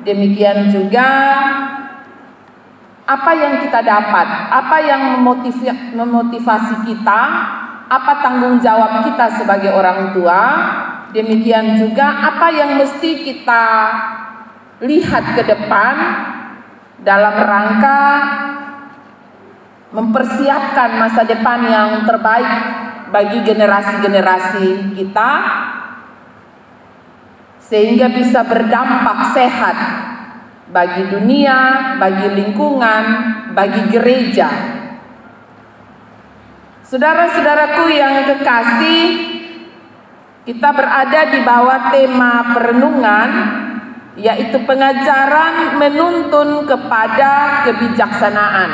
demikian juga apa yang kita dapat, apa yang memotivasi kita, apa tanggung jawab kita sebagai orang tua, demikian juga apa yang mesti kita lihat ke depan dalam rangka mempersiapkan masa depan yang terbaik bagi generasi-generasi kita, sehingga bisa berdampak sehat bagi dunia, bagi lingkungan, bagi gereja. Saudara-saudaraku yang kekasih, kita berada di bawah tema perenungan, yaitu pengajaran menuntun kepada kebijaksanaan.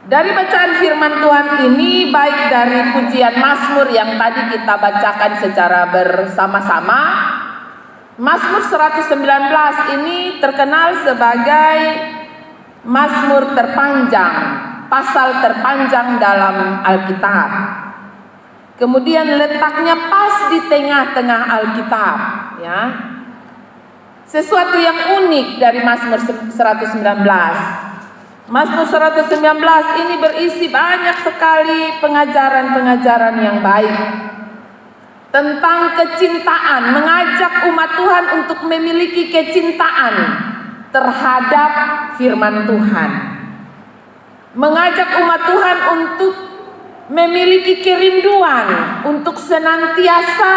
Dari bacaan firman Tuhan ini, baik dari pujian Mazmur yang tadi kita bacakan secara bersama-sama, Mazmur 119 ini terkenal sebagai Mazmur terpanjang, pasal terpanjang dalam Alkitab. Kemudian letaknya pas di tengah-tengah Alkitab, ya. Sesuatu yang unik dari Mazmur 119. Mazmur 119 ini berisi banyak sekali pengajaran-pengajaran yang baik tentang kecintaan, mengajak umat Tuhan untuk memiliki kecintaan terhadap firman Tuhan, mengajak umat Tuhan untuk memiliki kerinduan untuk senantiasa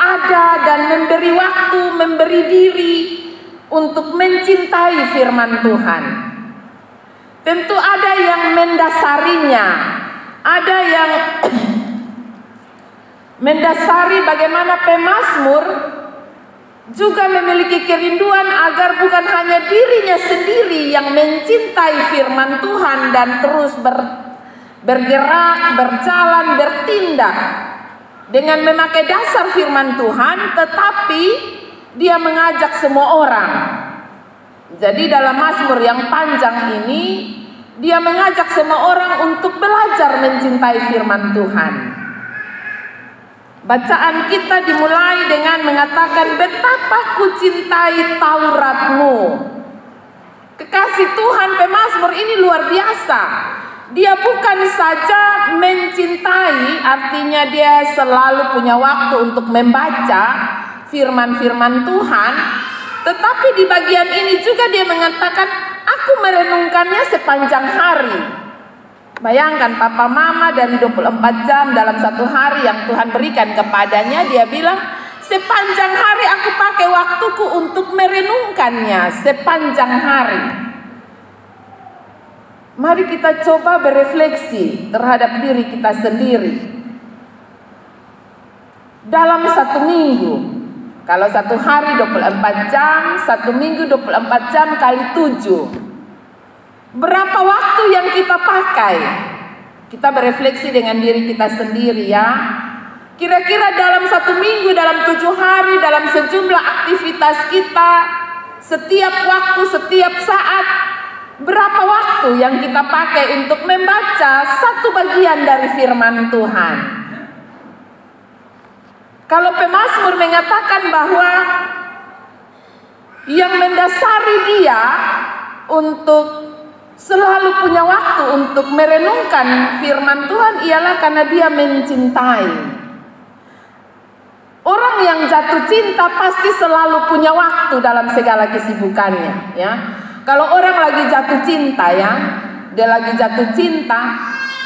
ada dan memberi waktu, memberi diri untuk mencintai firman Tuhan. Tentu ada yang mendasarinya, ada yang mendasari bagaimana pemazmur juga memiliki kerinduan agar bukan hanya dirinya sendiri yang mencintai firman Tuhan dan terus bergerak, berjalan, bertindak dengan memakai dasar firman Tuhan, tetapi dia mengajak semua orang. Jadi dalam Mazmur yang panjang ini, dia mengajak semua orang untuk belajar mencintai firman Tuhan. Bacaan kita dimulai dengan mengatakan, betapa ku cintai Tauratmu. Kekasih Tuhan, pemazmur ini luar biasa. Dia bukan saja mencintai, artinya dia selalu punya waktu untuk membaca firman-firman Tuhan, tetapi di bagian ini juga dia mengatakan, aku merenungkannya sepanjang hari. Bayangkan papa mama dari 24 jam dalam satu hari yang Tuhan berikan kepadanya, dia bilang, sepanjang hari aku pakai waktuku untuk merenungkannya sepanjang hari. Mari kita coba berefleksi terhadap diri kita sendiri. Dalam satu minggu, kalau satu hari 24 jam, satu minggu 24 jam kali 7. Berapa waktu yang kita pakai? Kita berefleksi dengan diri kita sendiri, ya. Kira-kira dalam satu minggu, dalam 7 hari, dalam sejumlah aktivitas kita, setiap waktu, setiap saat, berapa waktu yang kita pakai untuk membaca satu bagian dari firman Tuhan? Kalau pemazmur mengatakan bahwa yang mendasari dia untuk selalu punya waktu untuk merenungkan firman Tuhan ialah karena dia mencintai. Orang yang jatuh cinta pasti selalu punya waktu dalam segala kesibukannya, ya. Kalau orang lagi jatuh cinta, ya, dia lagi jatuh cinta,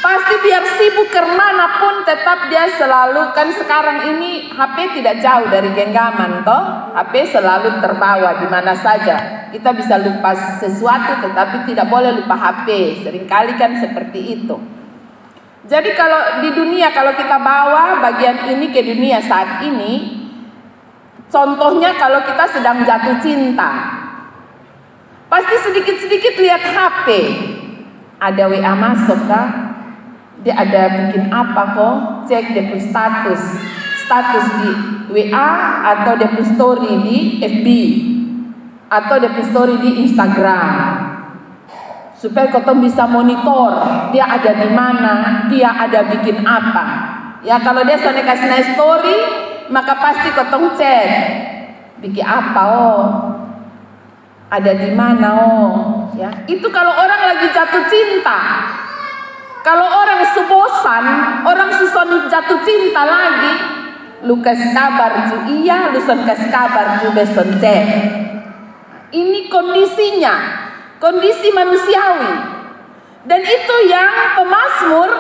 pasti biar sibuk kemanapun tetap dia selalu, kan sekarang ini HP tidak jauh dari genggaman, toh HP selalu terbawa di mana saja. Kita bisa lupa sesuatu tetapi tidak boleh lupa HP. Seringkali kan seperti itu. Jadi kalau di dunia, kalau kita bawa bagian ini ke dunia saat ini, contohnya kalau kita sedang jatuh cinta, pasti sedikit-sedikit lihat HP. Ada WA masuk kah? Dia ada bikin apa kok? Cek dia punya status di WA, atau dia punya story di FB, atau dia punya story di Instagram, supaya kau bisa monitor dia ada di mana, dia ada bikin apa. Ya, kalau dia soalnya kasih story, maka pasti kotong chat. Bikin apa ada di mana ya. Itu kalau orang lagi jatuh cinta. Kalau orang subosan, orang suson jatuh cinta lagi, lu kasih kabar ju iya, lu son kasih kabar ju beson chat. Ini kondisinya, kondisi manusiawi. Dan itu yang pemazmur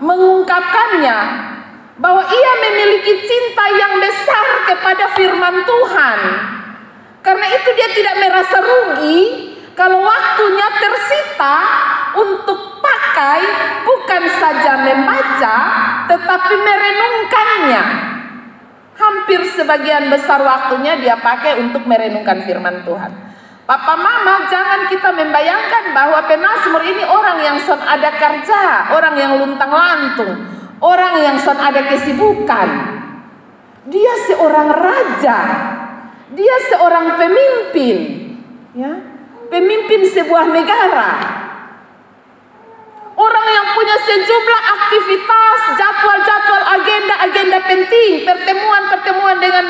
mengungkapkannya, bahwa ia memiliki cinta yang besar kepada firman Tuhan. Karena itu dia tidak merasa rugi kalau waktunya tersita untuk pakai bukan saja membaca, tetapi merenungkannya. Hampir sebagian besar waktunya dia pakai untuk merenungkan firman Tuhan. Papa mama, jangan kita membayangkan bahwa pemazmur ini orang yang son ada kerja, orang yang luntang lantung, orang yang son ada kesibukan. Dia seorang raja, dia seorang pemimpin, ya, pemimpin sebuah negara. Orang yang punya sejumlah aktivitas, jadwal-jadwal, agenda-agenda penting, pertemuan-pertemuan dengan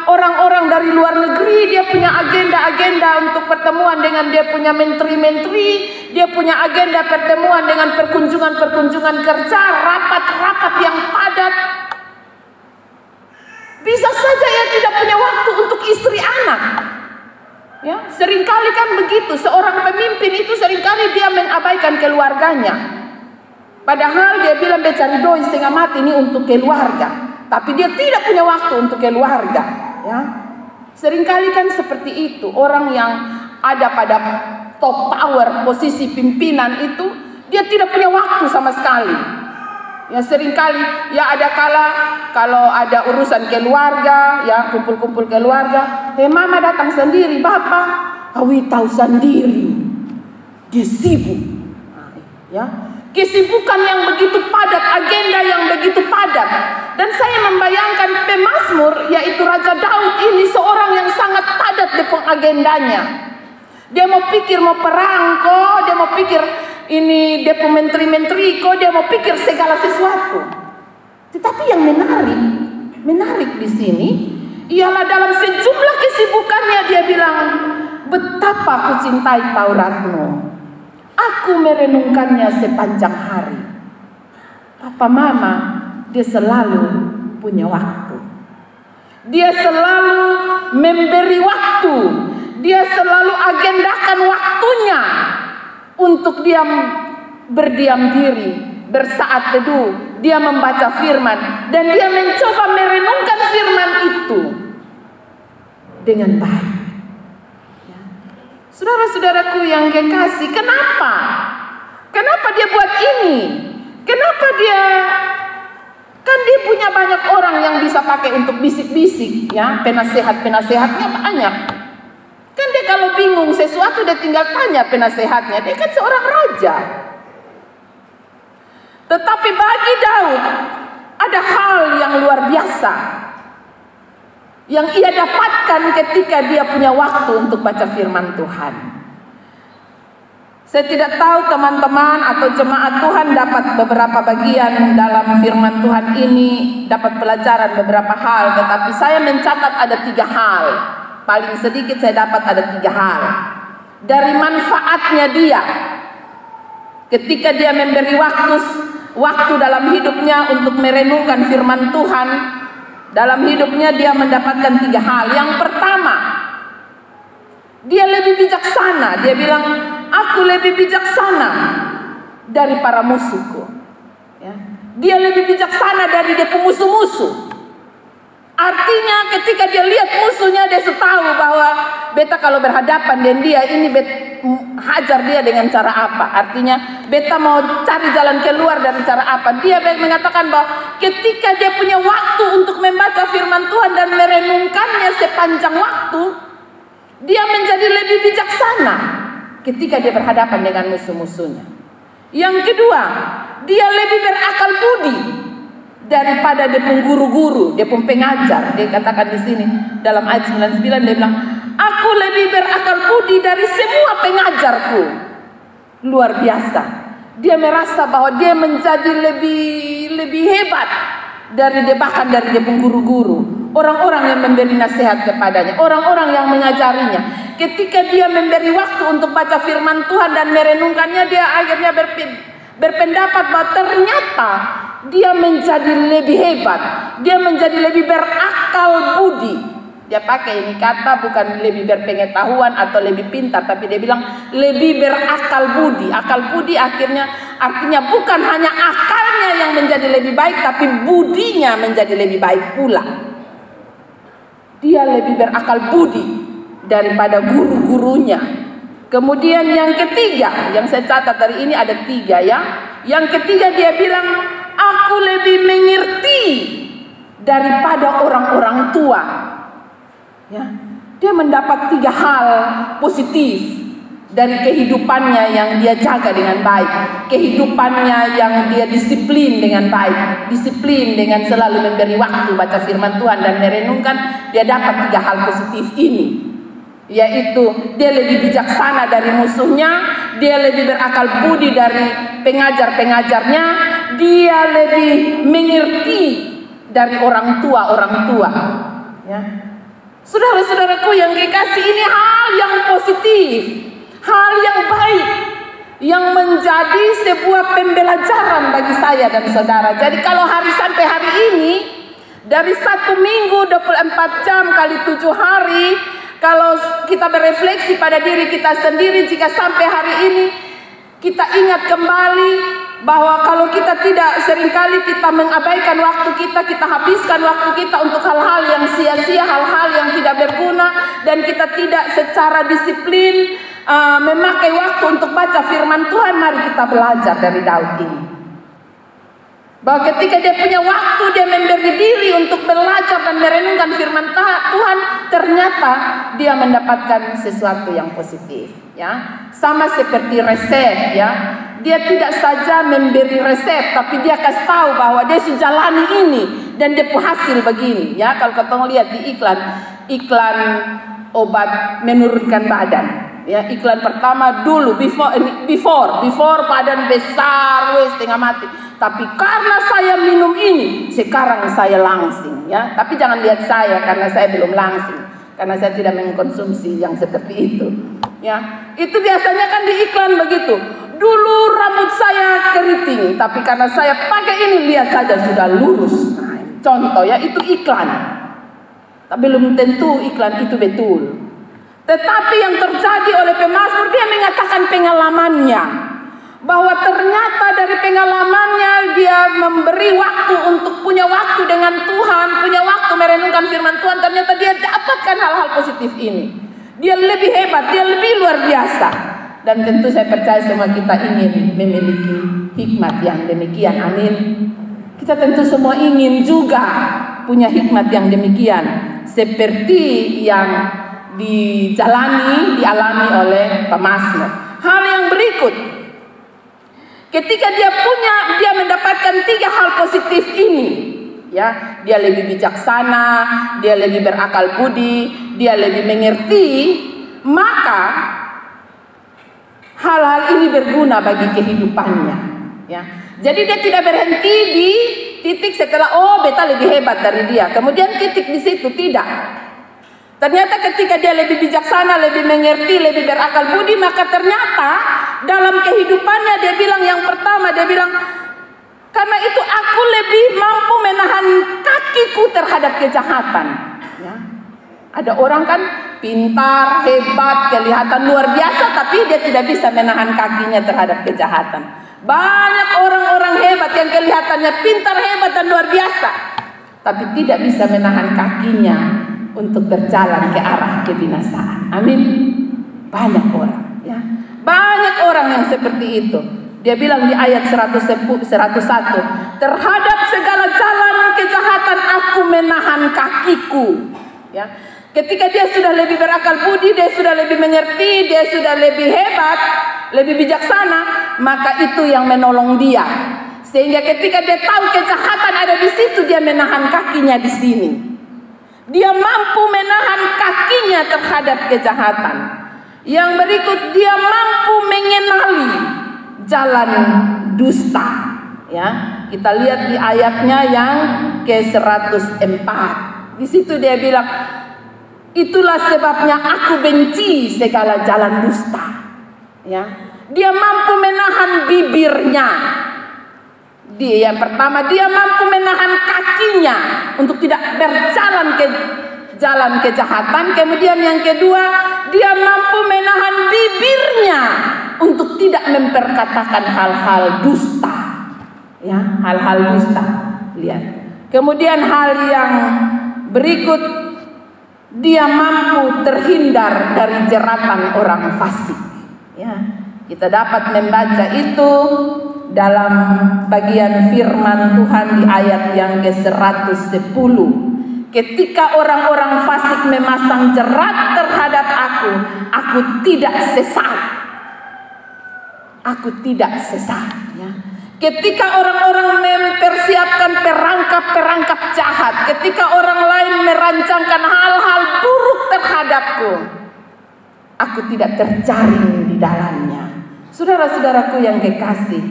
orang-orang dari luar negeri. Dia punya agenda-agenda untuk pertemuan dengan dia punya menteri-menteri. Dia punya agenda pertemuan dengan perkunjungan-perkunjungan kerja, rapat-rapat yang padat. Bisa saja ia tidak punya waktu untuk istri anak. Ya, seringkali kan begitu. Seorang pemimpin itu seringkali dia mengabaikan keluarganya. Padahal dia bilang dia cari doi setengah mati ini untuk keluarga. Tapi dia tidak punya waktu untuk keluarga. Ya, seringkali kan seperti itu. Orang yang ada pada top power, posisi pimpinan itu, dia tidak punya waktu sama sekali. Ya seringkali, ya ada kala kalau ada urusan keluarga, ya kumpul-kumpul keluarga, mama datang sendiri, bapak, awi tahu sendiri, dia sibuk, ya kesibukan yang begitu padat, agenda yang begitu padat. Dan saya membayangkan pemazmur, yaitu Raja Daud ini seorang yang sangat padat dengan agendanya. Dia mau pikir mau perang kok, dia mau pikir ini dia menteri-menteri kok, dia mau pikir segala sesuatu. Tetapi yang menarik di sini ialah dalam sejumlah kesibukannya dia bilang, betapa aku cintai Tauratmu, aku merenungkannya sepanjang hari. Papa mama, dia selalu punya waktu. Dia selalu memberi waktu. Dia selalu agendakan waktunya untuk dia berdiam diri, bersaat teduh, dia membaca firman, dan dia mencoba merenungkan firman itu dengan baik. Ya. Saudara-saudaraku yang kekasih, kenapa? Kenapa dia buat ini? Kenapa dia? Kan dia punya banyak orang yang bisa pakai untuk bisik-bisik, ya, penasehat-penasehatnya banyak. Kan dia kalau bingung sesuatu dia tinggal tanya penasehatnya. Dia kan seorang raja. Tetapi bagi Daud ada hal yang luar biasa yang ia dapatkan ketika dia punya waktu untuk baca firman Tuhan. Saya tidak tahu teman-teman atau jemaat Tuhan dapat beberapa bagian dalam firman Tuhan ini, dapat pelajaran beberapa hal. Tetapi saya mencatat ada 3 hal. Paling sedikit saya dapat ada 3 hal. Dari manfaatnya dia ketika dia memberi waktu dalam hidupnya untuk merenungkan firman Tuhan, dalam hidupnya dia mendapatkan 3 hal. Yang pertama, dia lebih bijaksana. Dia bilang, aku lebih bijaksana dari para musuhku. Ya. Dia lebih bijaksana dari dia musuh-musuh. Artinya ketika dia lihat musuhnya, dia tahu bahwa beta kalau berhadapan dengan dia ini hajar dia dengan cara apa. Artinya beta mau cari jalan keluar dari cara apa. Dia mengatakan bahwa ketika dia punya waktu untuk membaca firman Tuhan dan merenungkannya sepanjang waktu, dia menjadi lebih bijaksana ketika dia berhadapan dengan musuh-musuhnya. Yang kedua, dia lebih berakal budi daripada dia pun guru-guru, dia pun pengajar. Dia katakan di sini dalam ayat 99 dia bilang, aku lebih berakal budi dari semua pengajarku. Luar biasa. Dia merasa bahwa dia menjadi lebih hebat dari dia, bahkan dari dia guru-guru, orang-orang yang memberi nasihat kepadanya, orang-orang yang mengajarinya. Ketika dia memberi waktu untuk baca firman Tuhan dan merenungkannya, dia akhirnya berpendapat bahwa ternyata dia menjadi lebih hebat, dia menjadi lebih berakal budi. Dia pakai ini kata bukan lebih berpengetahuan atau lebih pintar, tapi dia bilang lebih berakal budi. Akal budi artinya bukan hanya akalnya yang menjadi lebih baik, tapi budinya menjadi lebih baik pula. Dia lebih berakal budi daripada guru-gurunya. Kemudian yang ketiga, yang saya catat dari ini ada 3 ya. Yang ketiga dia bilang, aku lebih mengerti daripada orang-orang tua. Ya, dia mendapat 3 hal positif dari kehidupannya yang dia jaga dengan baik, kehidupannya yang dia disiplin dengan baik, disiplin dengan selalu memberi waktu baca firman Tuhan dan merenungkan. Dia dapat 3 hal positif ini, yaitu dia lebih bijaksana dari musuhnya, dia lebih berakal budi dari pengajar-pengajarnya, dia lebih mengerti dari orang tua. Ya. Saudara-saudaraku yang kekasih, ini hal yang positif, hal yang baik, yang menjadi sebuah pembelajaran bagi saya dan saudara. Jadi kalau sampai hari ini, dari 1 minggu 24 jam kali 7 hari, kalau kita berefleksi pada diri kita sendiri, jika sampai hari ini kita ingat kembali bahwa kalau kita tidak, seringkali kita mengabaikan waktu kita habiskan waktu kita untuk hal-hal yang sia-sia, hal-hal yang tidak berguna, dan kita tidak secara disiplin memakai waktu untuk baca firman Tuhan. Mari kita belajar dari Daud ini, bahwa ketika dia punya waktu, dia memberi diri untuk belajar dan merenungkan firman Tuhan, ternyata dia mendapatkan sesuatu yang positif. Ya, sama seperti resep. Ya, dia tidak saja memberi resep, tapi dia kasih tahu bahwa dia jalani ini dan dia hasil begini. Ya, kalau kita lihat di iklan obat menurunkan badan. Ya, iklan pertama dulu before badan besar, setengah mati. Tapi karena saya minum ini, sekarang saya langsing. Ya, tapi jangan lihat saya karena saya belum langsing, karena saya tidak mengkonsumsi yang seperti itu. Ya, itu biasanya kan di iklan begitu. Dulu rambut saya keriting, tapi karena saya pakai ini, lihat saja sudah lurus. Nah, contoh ya, itu iklan. Tapi belum tentu iklan itu betul. Tetapi yang terjadi oleh pemazmur, dia mengatakan pengalamannya, bahwa ternyata dari pengalamannya dia memberi waktu untuk punya waktu dengan Tuhan, punya waktu merenungkan firman Tuhan. Ternyata dia dapatkan hal-hal positif ini. Dia lebih hebat, dia lebih luar biasa. Dan tentu saya percaya semua kita ingin memiliki hikmat yang demikian. Amin. Kita tentu semua ingin juga punya hikmat yang demikian, seperti yang dialami oleh pemazmur. Hal yang berikut, ketika dia mendapatkan 3 hal positif ini, ya, dia lebih bijaksana, dia lebih berakal budi, dia lebih mengerti, maka hal-hal ini berguna bagi kehidupannya. Ya, jadi dia tidak berhenti di titik setelah beta lebih hebat dari dia, kemudian titik di situ, tidak. Ternyata ketika dia lebih bijaksana, lebih mengerti, lebih berakal budi, maka ternyata dalam kehidupannya dia bilang, yang pertama dia bilang, karena itu aku lebih mampu menahan kakiku terhadap kejahatan. Ya. Ada orang kan pintar, hebat, kelihatan luar biasa, tapi dia tidak bisa menahan kakinya terhadap kejahatan. Banyak orang-orang hebat yang kelihatannya pintar, hebat, dan luar biasa, tapi tidak bisa menahan kakinya untuk berjalan ke arah kebinasaan. Amin. Banyak orang, ya. Banyak orang yang seperti itu. Dia bilang di ayat 101, terhadap segala jalan kejahatan aku menahan kakiku. Ya. Ketika dia sudah lebih berakal budi, dia sudah lebih mengerti, dia sudah lebih hebat, lebih bijaksana, maka itu yang menolong dia. Sehingga ketika dia tahu kejahatan ada di situ, dia menahan kakinya di sini. Dia mampu menahan kakinya terhadap kejahatan. Yang berikut, dia mampu mengenali jalan dusta. Ya, kita lihat di ayatnya yang ke-104. Di situ dia bilang, itulah sebabnya aku benci segala jalan dusta. Ya, dia mampu menahan bibirnya. Dia yang pertama, dia mampu menahan kakinya untuk tidak berjalan ke jalan kejahatan. Kemudian yang kedua, dia mampu menahan bibirnya untuk tidak memperkatakan hal-hal dusta. Ya, hal-hal dusta. Lihat. Kemudian hal yang berikut, dia mampu terhindar dari jeratan orang fasik. Ya, kita dapat membaca itu dalam bagian firman Tuhan di ayat yang ke-110. Ketika orang-orang fasik memasang jerat terhadap aku tidak sesat. Aku tidak sesat. Ya. Ketika orang-orang mempersiapkan perangkap-perangkap jahat, ketika orang lain merancangkan hal-hal buruk terhadapku, aku tidak terjaring di dalamnya. Saudara-saudaraku yang kekasih,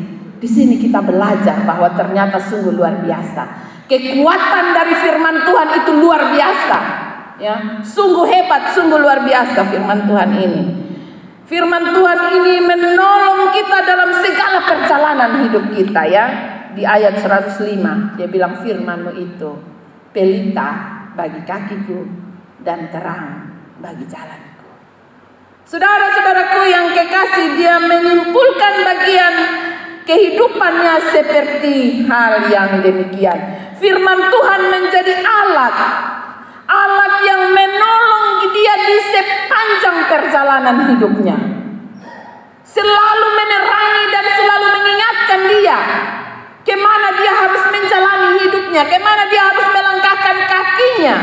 di sini kita belajar bahwa ternyata sungguh luar biasa. Kekuatan dari firman Tuhan itu luar biasa. Ya, sungguh hebat, sungguh luar biasa firman Tuhan ini. Firman Tuhan ini menolong kita dalam segala perjalanan hidup kita, ya. Di ayat 105 dia bilang, firman-Mu itu pelita bagi kakiku dan terang bagi jalanku. Saudara-saudaraku yang kekasih, dia menyimpulkan bagian kehidupannya seperti hal yang demikian. Firman Tuhan menjadi alat yang menolong dia di sepanjang perjalanan hidupnya. Selalu menerangi dan selalu mengingatkan dia kemana dia harus menjalani hidupnya, kemana dia harus melangkahkan kakinya,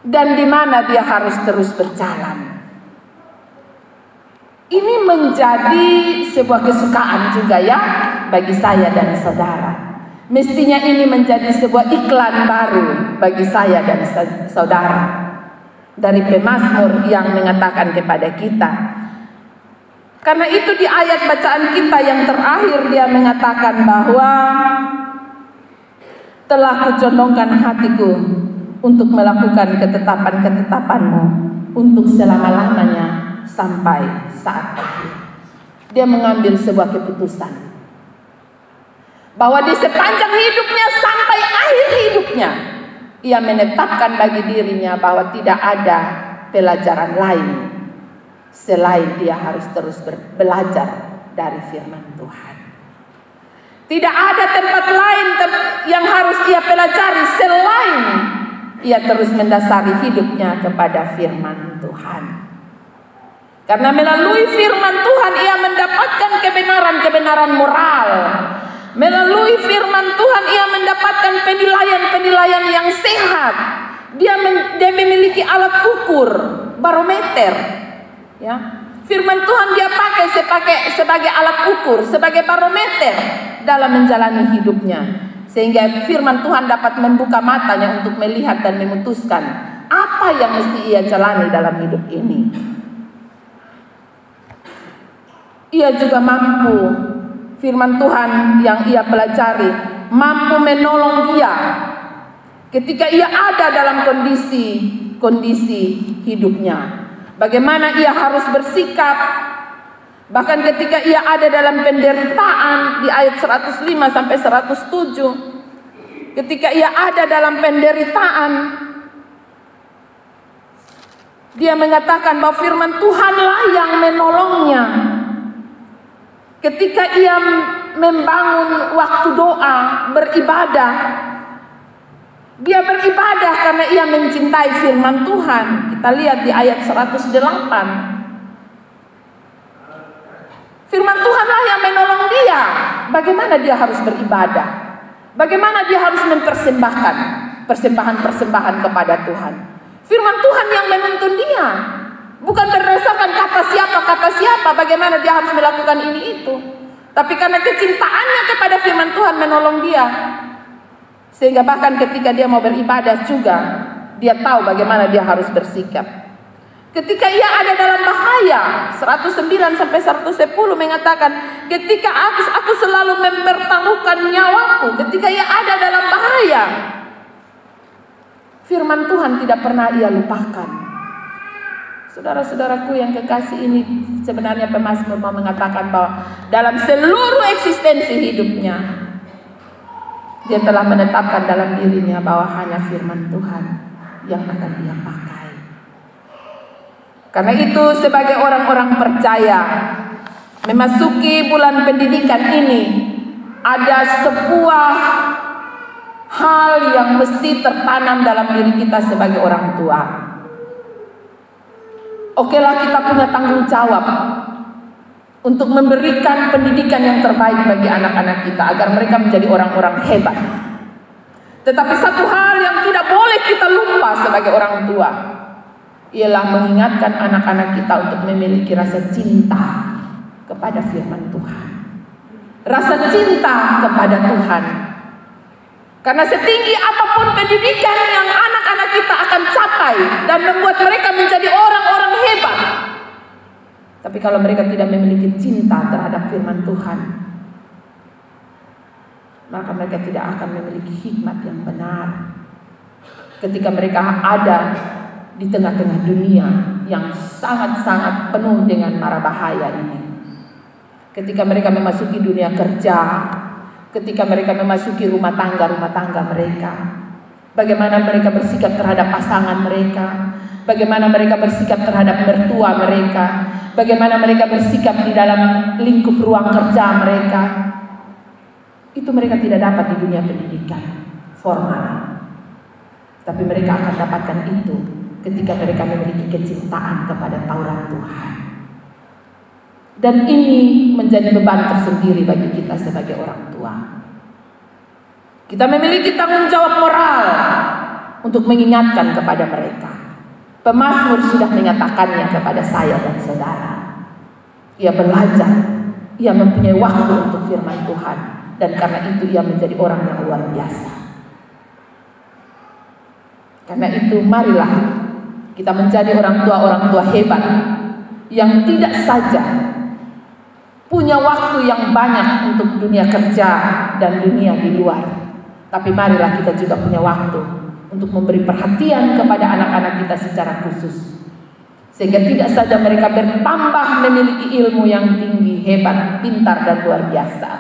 dan di mana dia harus terus berjalan. Ini menjadi sebuah kesukaan juga, ya, bagi saya dan saudara. Mestinya ini menjadi sebuah iklan baru bagi saya dan saudara dari pemazmur yang mengatakan kepada kita. Karena itu di ayat bacaan kita yang terakhir dia mengatakan bahwa telah kucondongkan hatiku untuk melakukan ketetapan-ketetapan-Mu untuk selama-lamanya sampai saat akhir. Dia mengambil sebuah keputusan bahwa di sepanjang hidupnya sampai akhir hidupnya, ia menetapkan bagi dirinya bahwa tidak ada pelajaran lain selain dia harus terus belajar dari firman Tuhan. Tidak ada tempat lain yang harus ia pelajari selain ia terus mendasari hidupnya kepada firman Tuhan. Karena melalui firman Tuhan ia mendapatkan kebenaran-kebenaran moral. Melalui firman Tuhan ia mendapatkan penilaian-penilaian yang sehat. Dia memiliki alat ukur, barometer. Ya. Firman Tuhan dia pakai sebagai alat ukur, sebagai barometer dalam menjalani hidupnya. Sehingga firman Tuhan dapat membuka matanya untuk melihat dan memutuskan apa yang mesti ia jalani dalam hidup ini. Ia juga mampu, firman Tuhan yang ia pelajari mampu menolong dia ketika ia ada dalam kondisi hidupnya. Bagaimana ia harus bersikap, bahkan ketika ia ada dalam penderitaan di ayat 105 sampai 107. Ketika ia ada dalam penderitaan, dia mengatakan bahwa firman Tuhanlah yang menolongnya. Ketika ia membangun waktu doa, beribadah, dia beribadah karena ia mencintai firman Tuhan. Kita lihat di ayat 108. Firman Tuhanlah yang menolong dia. Bagaimana dia harus beribadah? Bagaimana dia harus mempersembahkan persembahan-persembahan kepada Tuhan? Firman Tuhan yang menuntun dia. Bukan berdasarkan kata siapa, bagaimana dia harus melakukan ini itu. Tapi karena kecintaannya kepada firman Tuhan menolong dia. Sehingga bahkan ketika dia mau beribadah juga, dia tahu bagaimana dia harus bersikap. Ketika ia ada dalam bahaya, 109 sampai 110 mengatakan, ketika aku selalu mempertaruhkan nyawaku, ketika ia ada dalam bahaya. Firman Tuhan tidak pernah ia lupakan. Saudara-saudaraku yang kekasih, ini sebenarnya pemazmur mau mengatakan bahwa dalam seluruh eksistensi hidupnya, dia telah menetapkan dalam dirinya bahwa hanya firman Tuhan yang akan dia pakai. Karena itu sebagai orang-orang percaya, memasuki bulan pendidikan ini, ada sebuah hal yang mesti tertanam dalam diri kita sebagai orang tua. Okelah, kita punya tanggung jawab untuk memberikan pendidikan yang terbaik bagi anak-anak kita agar mereka menjadi orang-orang hebat. Tetapi satu hal yang tidak boleh kita lupa sebagai orang tua ialah mengingatkan anak-anak kita untuk memiliki rasa cinta kepada firman Tuhan, rasa cinta kepada Tuhan. Karena setinggi apapun pendidikan yang anak-anak kita akan capai dan membuat mereka menjadi orang-orang hebat, tapi kalau mereka tidak memiliki cinta terhadap firman Tuhan, maka mereka tidak akan memiliki hikmat yang benar ketika mereka ada di tengah-tengah dunia yang sangat-sangat penuh dengan mara bahaya ini. Ketika mereka memasuki dunia kerja, ketika mereka memasuki rumah tangga mereka, bagaimana mereka bersikap terhadap pasangan mereka, bagaimana mereka bersikap terhadap mertua mereka, bagaimana mereka bersikap di dalam lingkup ruang kerja mereka, itu mereka tidak dapat di dunia pendidikan formal. Tapi mereka akan dapatkan itu ketika mereka memiliki kecintaan kepada Taurat Tuhan. Dan ini menjadi beban tersendiri bagi kita sebagai orang tua. Kita memiliki tanggung jawab moral untuk mengingatkan kepada mereka. Pemazmur sudah mengatakannya kepada saya dan saudara. Ia belajar, ia mempunyai waktu untuk firman Tuhan, dan karena itu ia menjadi orang yang luar biasa. Karena itu marilah kita menjadi orang tua hebat yang tidak saja punya waktu yang banyak untuk dunia kerja dan dunia di luar, tapi marilah kita juga punya waktu untuk memberi perhatian kepada anak-anak kita secara khusus, sehingga tidak saja mereka bertambah memiliki ilmu yang tinggi, hebat, pintar dan luar biasa,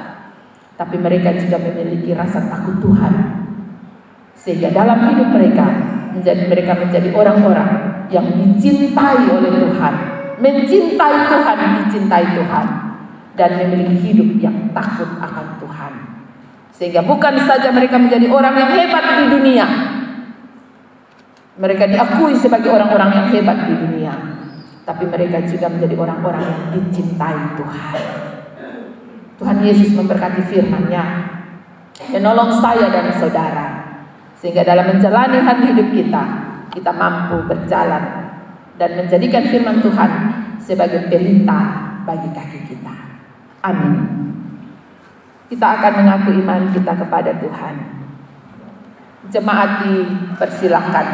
tapi mereka juga memiliki rasa takut Tuhan, sehingga dalam hidup mereka menjadi orang-orang yang dicintai oleh Tuhan, mencintai Tuhan, dicintai Tuhan, dan memiliki hidup yang takut akan Tuhan. Sehingga bukan saja mereka menjadi orang yang hebat di dunia, mereka diakui sebagai orang-orang yang hebat di dunia, tapi mereka juga menjadi orang-orang yang dicintai Tuhan. Tuhan Yesus memberkati firman-Nya, menolong saya dan saudara, sehingga dalam menjalani hari hidup kita mampu berjalan dan menjadikan firman Tuhan sebagai pelita bagi kaki kita. Amin. Kita akan mengaku iman kita kepada Tuhan. Jemaat dipersilahkan